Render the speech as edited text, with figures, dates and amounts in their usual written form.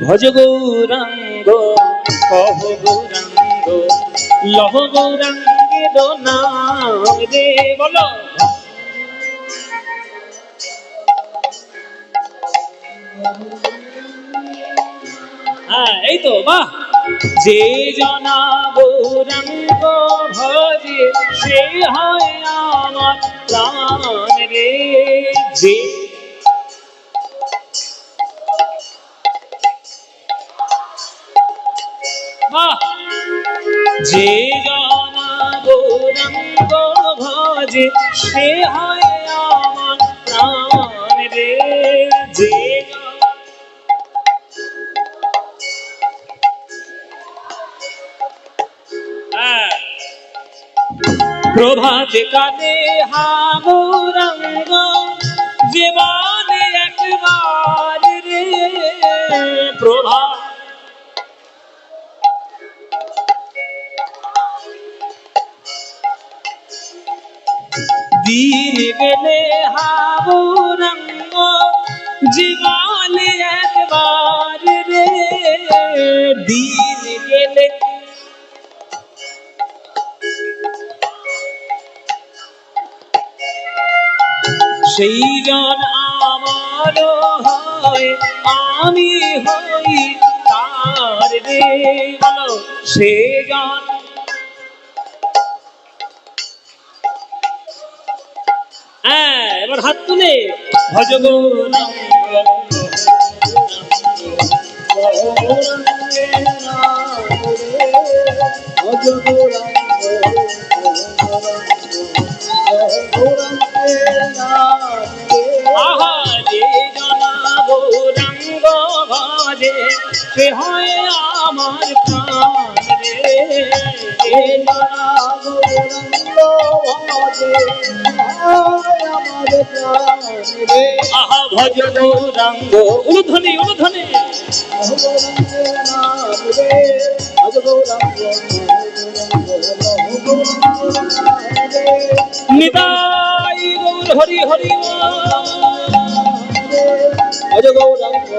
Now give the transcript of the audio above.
ভজ গৌরাঙ্গ কহ গৌরাঙ্গ লহ গৌরাঙ্গের নাম রে। বলো হ্যাঁ, এই তো বাহ। যে জনা গৌরাঙ্গ ভজে সে হয় আমার প্রাণ রে। যে বাহ, যে জনা গৌরাঙ্গ ভজে সে হয় আমার প্রাণ রে। যে প্রভাতে কালে হা গৌরাঙ্গ জীবনে একবার রে। প্রভাত দিন গেলে হা গৌরাঙ্গ জীবনে একবার রে। দিন গেলে সেই জন আমার হয় আমি হই তার রে। বলো সে জন হ্যাঁ, এবার হাত তুলে ভজ গৌরাঙ্গ ভজ আহা যে জনা গৌরাঙ্গ ভজে সে হয় আমার প্রাণ রে। যে জনা গৌরাঙ্গ ভজে আমার প্রাণ রে। আহা ভজ গৌরাঙ্গ উলুধ্বনি উলুধ্বনি নিতাই গৌর হরি হরি ভজ গৌরাঙ্গ